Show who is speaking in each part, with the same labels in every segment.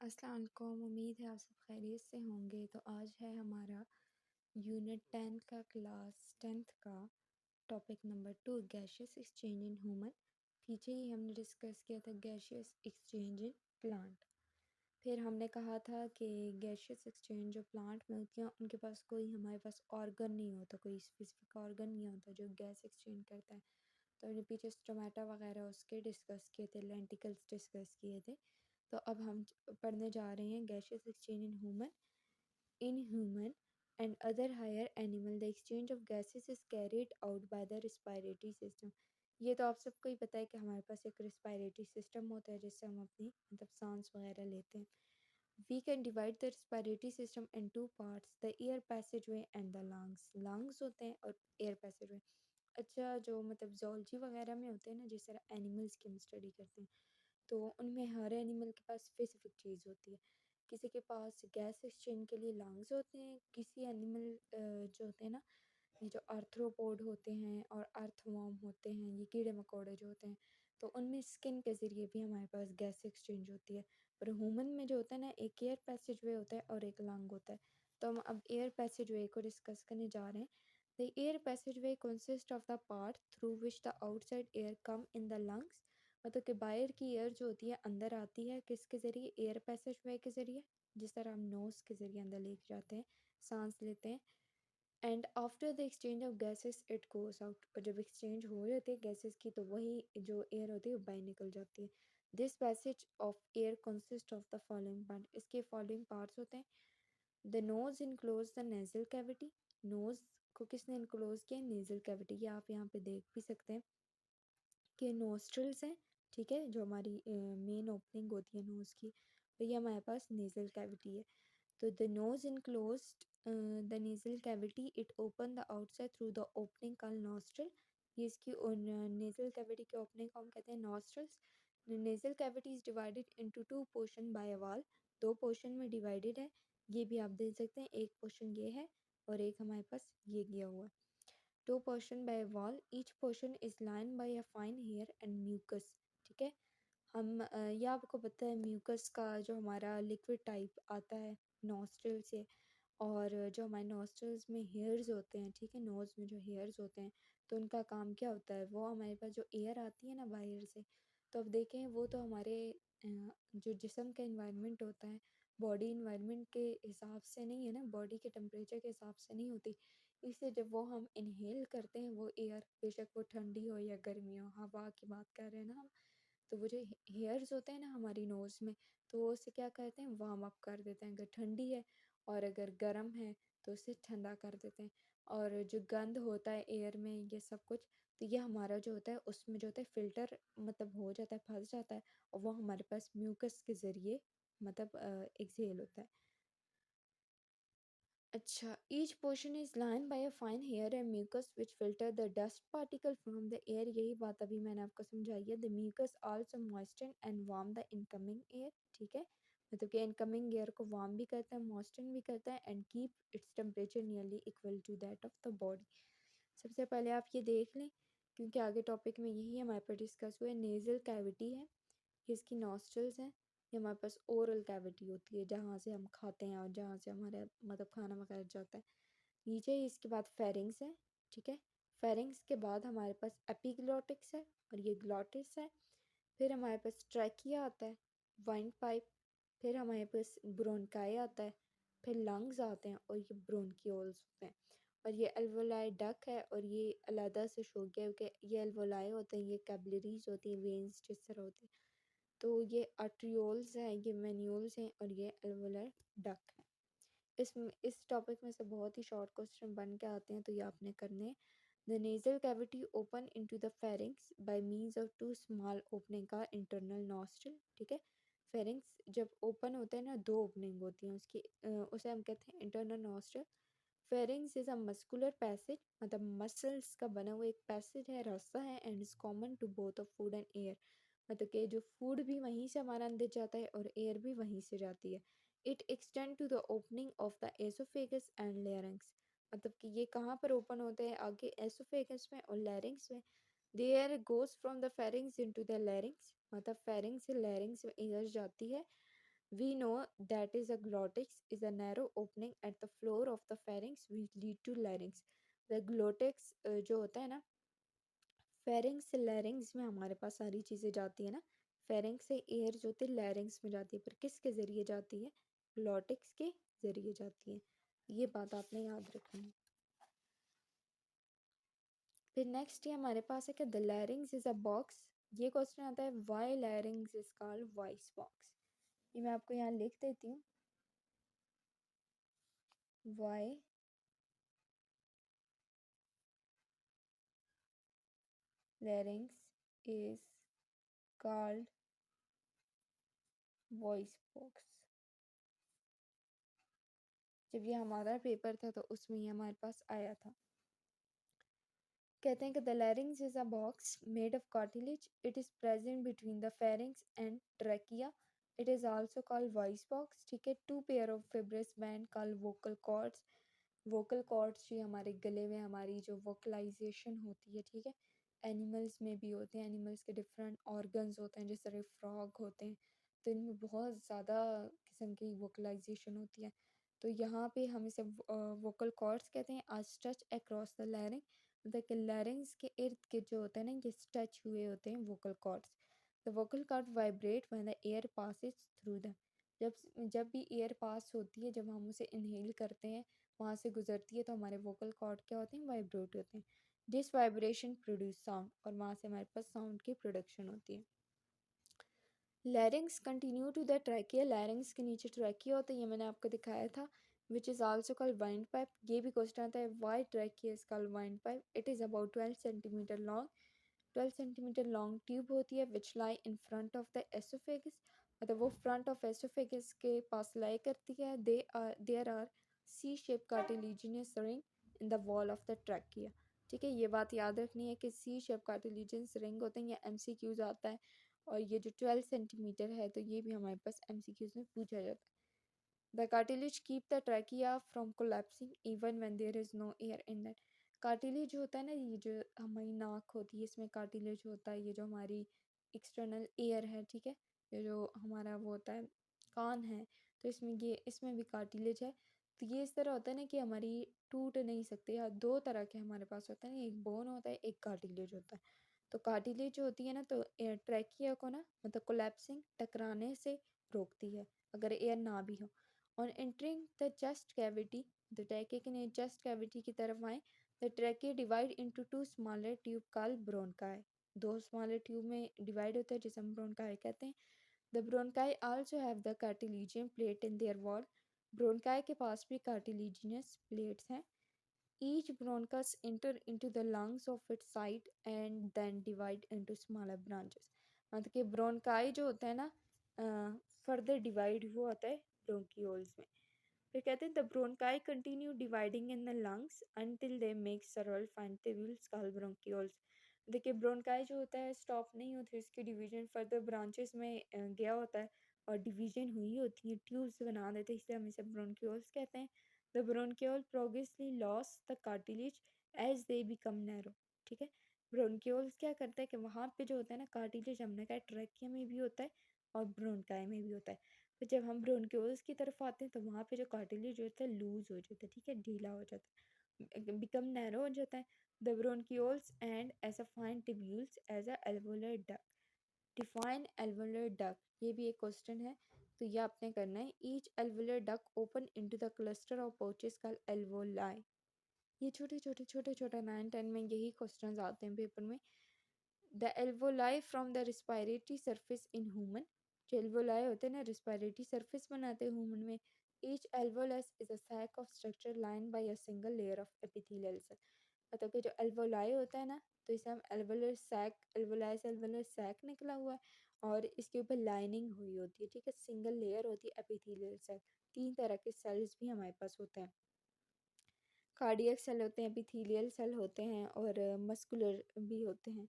Speaker 1: अस्सलाम वालेकुम। उम्मीद है आप सब खैरियत से होंगे। तो आज है हमारा यूनिट 10 का क्लास 10th का topic number 2 gaseous exchange in human. पीछे ही हमने डिस्कस किया था गैशियस एक्सचेंज इन प्लांट। फिर हमने कहा था कि गैशियस एक्सचेंज जो प्लांट में होती हैं उनके पास कोई हमारे पास ऑर्गन नहीं होता, कोई स्पेसिफिक ऑर्गन नहीं होता जो गैस एक्सचेंज करता है। तो हमने पीछे स्टोमेटा वगैरह उसके डिस्कस किए थे, लेंटिकल्स डिस्कस किए थे। तो अब हम पढ़ने जा रहे हैं gaseous exchange in human and other higher animal. The exchange of gases is carried out by the respiratory system. ये तो आप सबको ही पता है कि हमारे पास एक रिस्पायरेटरी सिस्टम होता है जिससे हम अपनी सांस वगैरह लेते हैं। We can divide the respiratory system in two parts, the air passageway and the lungs. lungs होते हैं और air passageway। अच्छा, जो zoology वगैरह में होते हैं ना, जिस तरह एनिमल्स की हम स्टडी करते हैं, तो उनमें हर एनिमल के पास स्पेसिफिक चीज़ होती है। किसी के पास गैस एक्सचेंज के लिए लंग्स होते हैं, किसी एनिमल जो होते हैं ना, ये जो आर्थ्रोपोड होते हैं और अर्थवॉर्म होते हैं, ये कीड़े मकोड़े जो होते हैं, तो उनमें स्किन के ज़रिए भी हमारे पास गैस एक्सचेंज होती है। पर ह्यूमन में जो होता है ना, एक एयर पैसेज वे होता है और एक लंग होता है। तो हम अब एयर पैसेज वे को डिस्कस करने जा रहे हैं। The air passage way consist of the part through which the outside air come in the lungs. मतलब कि बाहर की एयर जो होती है अंदर आती है किसके ज़रिए? एयर पैसेज वे के ज़रिए, जिस तरह हम नोज़ के ज़रिए अंदर लेके जाते हैं, सांस लेते हैं। And after the exchange of gases it goes out. और जब एक्सचेंज हो जाती है गैसेस की तो वही जो एयर होती है वो बाहर निकल जाती है। This passage of air consist of the following part. इसके फॉलोइंग पार्ट्स होते हैं। The nose enclose the nasal cavity. Nose को किसने इनक्लोज किया? Nasal cavity. ये आप यहाँ पे देख भी सकते हैं कि नोस्ट्रल्स हैं, ठीक है, जो हमारी मेन ओपनिंग होती है नोज़ की, तो ये हमारे पास नेजल कैविटी है। तो the nose enclosed the nasal cavity, it open the outside through the opening called nostril. ये इसकी नेजल कैविटी की ओपनिंग को हम कहते हैं nostrils. Nasal cavity is divided into two portion by a wall. दो पोर्शन में डिवाइडेड है, ये भी आप देख सकते हैं। एक पोर्शन ये है और एक हमारे पास ये गया हुआ है। Two portion by wall, each portion is line by a fine hair and mucus. ठीक है, हम ये आपको पता है म्यूकस का जो हमारा लिक्विड टाइप आता है नॉस्ट्रल से, और जो हमारे नॉस्ट्रल्स में हेयर्स होते हैं, ठीक है, नोज़ में जो हेयर्स होते हैं, तो उनका काम क्या होता है? वो हमारे पास जो एयर आती है ना बाहर से, तो अब देखें वो तो हमारे जो जिस्म का इन्वायरमेंट होता है, बॉडी इन्वायरमेंट के हिसाब से नहीं है ना, बॉडी के टेम्परेचर के हिसाब से नहीं होती। इसलिए जब वो हम इनहेल करते हैं वो एयर, बेशक वो ठंडी हो या गर्मी हो, हवा की बात कर रहे हैं ना हम, तो वो जो हेयर्स होते हैं ना हमारी नोज़ में, तो वो उसे क्या करते हैं? वार्म अप कर देते हैं। अगर ठंडी है और अगर गर्म है तो उसे ठंडा कर देते हैं। और जो गंध होता है एयर में, ये सब कुछ, तो ये हमारा जो होता है उसमें जो होता है फ़िल्टर हो जाता है, फंस जाता है, और वो हमारे पास म्यूकस के ज़रिए एक्सहेल होता है। अच्छा, each portion is line by a fine hair and mucus which filter the dust particle from the air. यही बात अभी मैंने आपको समझाई है। The mucus also moisten and warm the incoming air. ठीक है, मतलब कि इनकमिंग एयर को वार्म भी करता है, मॉइस्चन भी करता है, and keep its temperature nearly equal to that of the body. सबसे पहले आप ये देख लें, क्योंकि आगे टॉपिक में यही हमारे पास डिस्कस हुआ है। नेज़ल कैविटी है, ये इसकी नॉस्ट्रल्स हैं। ये हमारे पास ओरल कैविटी होती है जहाँ से हम खाते हैं और जहाँ से हमारे खाना वगैरह जाता है। नीचे इसके बाद फेरिंग्स है, ठीक है। फेरिंग्स के बाद हमारे पास एपिग्लोटिक्स है और ये ग्लॉटिस है। फिर हमारे पास ट्रैकिया आता है, वाइंड पाइप। फिर हमारे पास ब्रोंकाई आता है। फिर लंग्स आते हैं और ये ब्रोंकियोल्स होते हैं। और ये अल्वोलाई डक है, और ये अलहदा से शो गया कि ये अल्वोलाई होते हैं, ये कैपिलरीज होती हैं, वेन्स जिस तरह होती हैं। तो ये आर्ट्रियोल्स हैं, ये मेन्यूल्स हैं, और ये अल्वोलाई डक है। इस टॉपिक में से बहुत ही शॉर्ट क्वेश्चन बन के आते हैं, तो ये आपने करने हैं। The nasal cavity open into the pharynx by means of two small opening का इंटरनल नॉस्ट्रल। ठीक है, फेरिंग्स जब ओपन होते हैं ना, दो ओपनिंग होती हैं उसकी, उसे हम कहते हैं internal nostril. Pharynx is a muscular passage, मतलब मसल्स का बना हुआ एक पैसेज है, रास्ता है, and is common to both of food and air. मतलब कि जो फूड भी वहीं से हमारा अंदर जाता है और एयर भी वहीं से जाती है। It extend to the opening of the oesophagus and larynx. मतलब कि ये कहाँ पर ओपन होते हैं? आगे एसोफेगस में और लैरिंग्स में। The air goes from the pharynx into the larynx, मतलब फेरिंग्स से लैरिंग्स में एयर जाती है। We know that is a glottis is a narrow opening at the floor of the pharynx which lead to larynx. The glottis जो होता है ना, pharynx से लैरिंग्स में हमारे पास सारी चीज़ें जाती है ना, फेरिंग्स से एयर जो होती है लैरिंग्स में जाती है, पर किसके ज़रिए जाती है? ग्लॉटिक्स के ज़रिए जाती है। ये बात आपने याद रखनी है। फिर नेक्स्ट ये हमारे पास है कि the larynx is a box. ये क्वेश्चन आता है why larynx is called voice box. ये मैं आपको यहाँ लिख देती हूँ, why larynx is called voice box. जब ये हमारा पेपर था तो उसमें ये हमारे पास आया था। कहते हैं कि the larynx is a box made of cartilage, it is present between the pharynx and trachea, it is also called voice box. ठीक है, two pair of fibrous band called vocal cords. Vocal cords जो हमारे गले में हमारी जो vocalisation होती है, ठीक है, एनिमल्स में भी होते हैं, एनिमल्स के डिफरेंट ऑर्गन्स होते हैं, जिस तरह फ्रॉग होते हैं, तो इनमें बहुत ज़्यादा किस्म की वोकलाइजेशन होती है। तो यहाँ पे हम इसे वोकल कॉर्ड्स कहते हैं। आज स्ट्रेच अक्रॉस द लैरिंग, मतलब कि लैरिंग्स के इर्द गिर्द जो होते हैं ना, ये स्ट्रेच हुए होते हैं vocal cords. The vocal cord vibrate when the air passes through the, जब भी एयर पास होती है, जब हम उसे इनहेल करते हैं, वहाँ से गुजरती है, तो हमारे वोकल कॉर्ड क्या होते हैं? वाइब्रेट होते हैं। दिस वाइब्रेशन प्रोड्यूस साउंड, और वहाँ से हमारे पास साउंड की प्रोडक्शन होती है। Larynx continue to the trachea, larynx के नीचे ट्रैकिया होता है, ये मैंने आपको दिखाया था, which is also called wind pipe. ये भी क्वेश्चन आता है why trachea is called wind pipe. It is about 12 centimetre long, 12 centimetre long tube होती है which lie in front of the oesophagus, मतलब वो फ्रंट ऑफ एसोफेगस के पास लाई करती है। There are C shape cartilaginous ring in the wall of the trachea. ठीक है, ये बात याद रखनी है कि सी शेप कार्टिलेजिनस रिंग होते हैं, ये MCQs आता है। और ये जो 12 सेंटीमीटर है, तो ये भी हमारे पास MCQs में पूछा जाता है। The cartilage keep the trachea from collapsing even when there is no air in that. Cartilage जो होता है ना, ये जो हमारी नाक होती है, इसमें कार्टिलेज होता है, ये जो हमारी एक्सटर्नल एयर है, ठीक है, ये जो हमारा वो होता है कान है, तो इसमें भी कार्टिलेज है। तो ये इस तरह होता है ना कि हमारी टूट नहीं सकते, या दो तरह के हमारे पास होता है ना, एक बोन होता है, एक कार्टिलेज होता है। तो कार्टिलेज जो होती है ना, तो ट्रैकिया को ना, मतलब कोलैप्सिंग, टकराने से रोकती है अगर एयर ना भी हो। On entering the chest cavity, the trachea के चेस्ट कैविटी की तरफ आए, the trachea divide into two smaller tube called bronchi. दो स्मॉलर ट्यूब में डिवाइड होता है, जिसे हम ब्रोनकाई कहते हैं। The bronchi also have the cartilaginous plate in their wall. Bronchi के पास भी कार्टिलेजिनस प्लेट्स हैं। Each bronchus enter into the lungs of its side and then divide into smaller branches. मतलब कि ब्रोनकाई जो होता है ना, फर्दर डिवाइड हुआ होता है ब्रोंकियोल्स में। फिर कहते हैं the bronchi continue dividing in the lungs until they make several fine tubules called bronchioles। देखिए ब्रोनकाई जो होता है स्टॉप नहीं होती, इसकी डिवीजन फर्दर ब्रांचेस में गया होता है, और डिवीजन हुई होती है, ट्यूब्स बना देते हैं, इसलिए हम इसे ब्रोंकियोल्स कहते हैं। The bronchiole progressively lost the cartilage as they become narrow। ठीक है, ब्रोंकियोल्स क्या करता है कि वहाँ पे जो होता है ना कार्टिलेज, हमने कहा ट्रैकिया में भी होता है और ब्रोनकाई में भी होता है। तो जब हम ब्रोंकियोल्स की तरफ आते हैं, तो वहाँ पे जो कार्टिलेज होता है लूज हो जाता है, ठीक है, ढीला हो जाता है, बिकम नैरो हो जाता है। The bronchioles and as a fine tubules as a alveolar duct. Define alveolar duct, ये भी एक क्वेश्चन है, तो ये आपने करना है। Each alveolar duct open into the cluster of pouches called alveoli. ये छोटे छोटे 9-10 में यही क्वेश्चंस आते हैं पेपर में। The alveoli from the respiratory surface in human, जो एल्वोलाई होते हैं ना, रिस्पायरेटरी सरफेस बनाते हैं ह्यूमन में। Each alveolus is a sac of structure line by a single layer of epithelial cell. मतलब कि जो एल्वोलाई होता है ना, तो इसे हम एल्वोलर सैक, एल्वोलाई से एल्वोलर सैक निकला हुआ है, और इसके ऊपर लाइनिंग हुई होती है, ठीक है, सिंगल लेयर होती है एपिथेलियल सेल। 3 तरह के सेल्स भी हमारे पास होते हैं, कार्डियक सेल होते हैं, एपिथेलियल सेल होते हैं, और मस्कुलर भी होते हैं।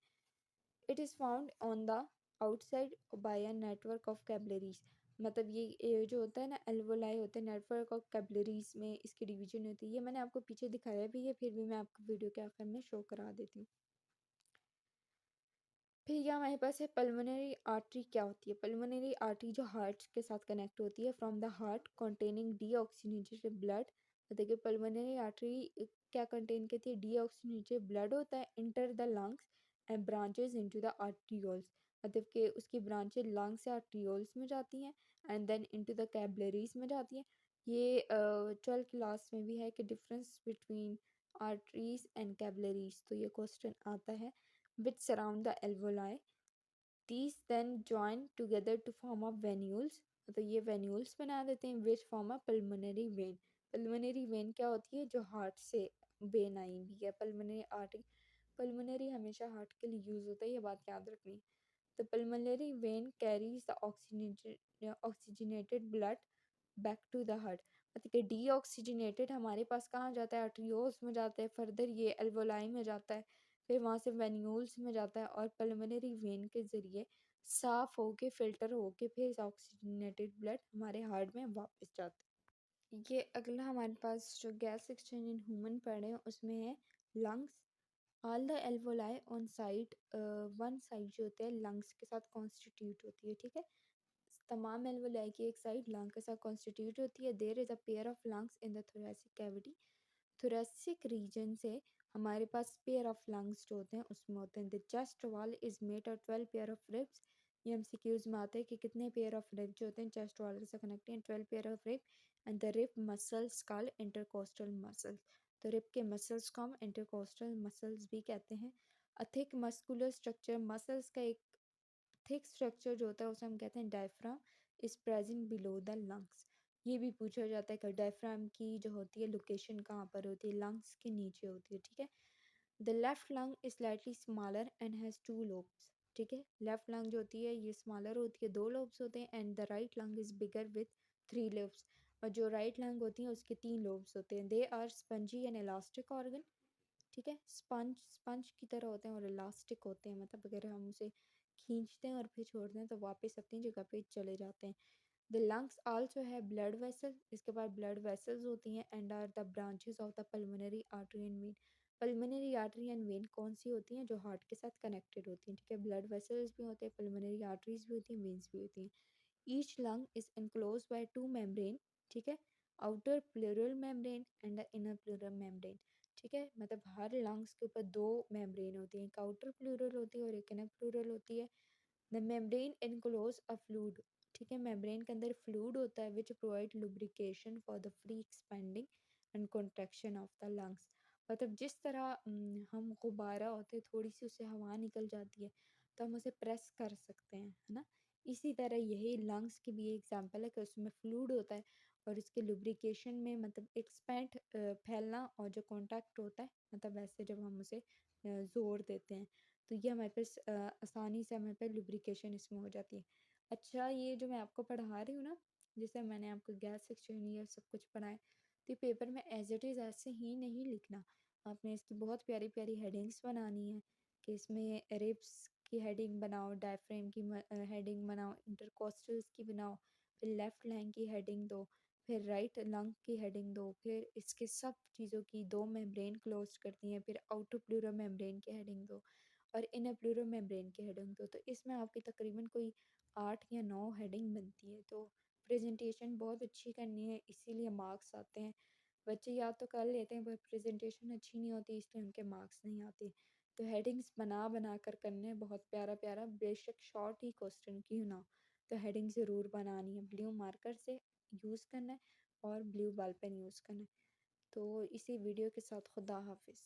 Speaker 1: It is found on the outside by a network of capillaries. मतलब ये जो होता है ना एल्वोलाई होते हैं, नेटवर्क ऑफ कैपिलरीज में इसकी डिवीजन होती है। ये मैंने आपको पीछे दिखाया भी है, फिर भी मैं आपको वीडियो के आखिर में शो करा देती हूँ। फिर ये हमारे पास है पल्मोनरी आर्टरी। क्या होती है पल्मोनरी आर्टरी? जो हार्ट के साथ कनेक्ट होती है from the heart containing deoxygenated blood. देखिए पल्मोनरी आर्टरी क्या कंटेन करती है? डीऑक्सीजनेटेड ब्लड होता है, enter the lungs and branches into the arterioles. मतलब कि उसकी ब्रांचेस लंग्स से आर्टियोल्स में जाती हैं and then into the capillaries में जाती हैं। ये 12th क्लास में भी है कि difference between arteries and capillaries, तो ये क्वेश्चन आता है। which surround the alveoli. These then join together to form a venules. तो ये venules बना देते हैं which form a pulmonary vein. Pulmonary vein क्या होती है? जो हार्ट से वेन आई भी है। pulmonary artery, pulmonary हमेशा हार्ट के लिए यूज होता है, ये बात याद रखनी। The pulmonary vein carries the oxygenated blood back to the heart. मतलब कि डीऑक्सीजनेटेड हमारे पास कहाँ जाता है? आर्ट्रियोल्स में जाता है, फर्दर ये एल्वोलाई में जाता है, फिर वहाँ से वेन्यूल्स में जाता है और पल्मोनरी वेन के ज़रिए साफ होके फिल्टर होके फिर ऑक्सीजनेटेड ब्लड हमारे हार्ट में वापस जाता है। ये अगला हमारे पास जो गैस एक्सचेंज इन ह्यूमन पढ़े हैं उसमें है lungs. All the alveoli on side, one side जो होते हैं लंग्स के साथ कॉन्स्टिट्यूट होती है, ठीक है। तमाम एल्वोलाई की एक साइड लंग के साथ कॉन्स्टिट्यूट होती है। There is a pair of lungs in the thoracic cavity. Thoracic region से हमारे पास पेयर ऑफ लंग्स जो होते हैं उसमें होते हैं। The chest wall is made of 12 pair of ribs. ये एमसीक्यूज में आते हैं कि कितने पेयर ऑफ रिब जो होते हैं चेस्ट वॉल के साथ कनेक्ट हैं? 12 pair of rib. And the rib muscles called intercostal muscles. तो रिब के मसल्स को हम इंटरकोस्टल मसल्स भी कहते हैं। A thick muscular structure, muscles का एक थिक स्ट्रक्चर जो होता है उसे हम कहते हैं diaphragm, is present below the lungs. ये भी पूछा जाता है कि डायफ्राम की जो होती है लोकेशन कहाँ पर होती है? लंग्स के नीचे होती है, ठीक है। The left lung is slightly smaller and has 2 lobes, ठीक है। लेफ्ट लंग जो होती है ये स्मॉलर होती है, 2 लोब्स होते हैं। And the right lung is bigger with 3 lobes. और जो राइट लंग होती है उसके 3 लोब्स होते हैं। They are spongy and elastic organ, ठीक है। स्पंज स्पंज की तरह होते हैं और इलास्टिक होते हैं, मतलब अगर हम उसे खींचते हैं और फिर छोड़ते हैं तो वापस अपनी जगह पे चले जाते हैं। द लंग्स आल्सो है ब्लड वेसल, इसके बाद ब्लड वेसल्स होती हैं। And are the branches of the pulmonary artery and vein. Pulmonary artery and vein कौन सी होती हैं? जो हार्ट के साथ कनेक्टेड होती हैं, ठीक है। ब्लड वेसल्स भी होते हैं, पल्मोनरी आर्टरीज भी होती हैं, वेन्स भी होती हैं। Each lung is enclosed by 2 membrane, ठीक है। Outer pleural membrane and the inner pleural membrane, ठीक है। मतलब हर लंग्स के ऊपर 2 मेम्ब्रेन होती हैं, एक आउटर प्लूरल होती है और एक इनर प्लूरल होती है। The membrane enclose a fluid, ठीक है। मेम्ब्रेन के अंदर फ्लूइड होता है which provide lubrication for the free expanding and contraction of the lungs. मतलब जिस तरह हम गुब्बारा होते हैं, थोड़ी सी उससे हवा निकल जाती है तो हम उसे प्रेस कर सकते हैं, है ना। इसी तरह यही लंग्स की भी एग्जांपल है कि उसमें फ्लूइड होता है और इसके लुब्रिकेशन में मतलब एक्सपेंड फैलना और जो कॉन्टैक्ट होता है, मतलब वैसे जब हम उसे ज़ोर देते हैं तो ये हमारे पास आसानी से हमारे पास लुब्रिकेशन इसमें हो जाती है। अच्छा, ये जो मैं आपको पढ़ा रही हूँ ना, जैसे मैंने आपको गैस एक्सचेंज ये सब कुछ पढ़ाया, तो ये पेपर में एज इट इज़ ऐसे ही नहीं लिखना। आपने इसकी बहुत प्यारी प्यारी हेडिंग्स बनानी है कि इसमें रिब्स की हेडिंग बनाओ, डायफ्रेम की हेडिंग बनाओ, इंटरकोस्टल्स की बनाओ, फिर लेफ्ट लैंग की हेडिंग दो, फिर राइट लंग की हेडिंग दो, फिर इसके सब चीज़ों की 2 मेम्ब्रेन क्लोज करती हैं, फिर आउटर प्लूरल मेम्ब्रेन की हेडिंग दो और इनर प्लूरल मेम्ब्रेन की हेडिंग दो। तो इसमें आपकी तकरीबन कोई 8 या 9 हेडिंग बनती है। तो प्रेजेंटेशन बहुत अच्छी करनी है, इसीलिए मार्क्स आते हैं। बच्चे याद तो कर लेते हैं पर प्रेजेंटेशन अच्छी नहीं होती इसलिए उनके मार्क्स नहीं आते। तो हेडिंग्स बना बना कर करने बहुत प्यारा प्यारा, बेशक शॉर्ट ही क्वेश्चन क्यों ना हो, तो हेडिंग ज़रूर बनानी है। ब्लू मार्कर से यूज़ करना है और ब्लू बॉल पेन यूज़ करना है। तो इसी वीडियो के साथ खुदा हाफिज़।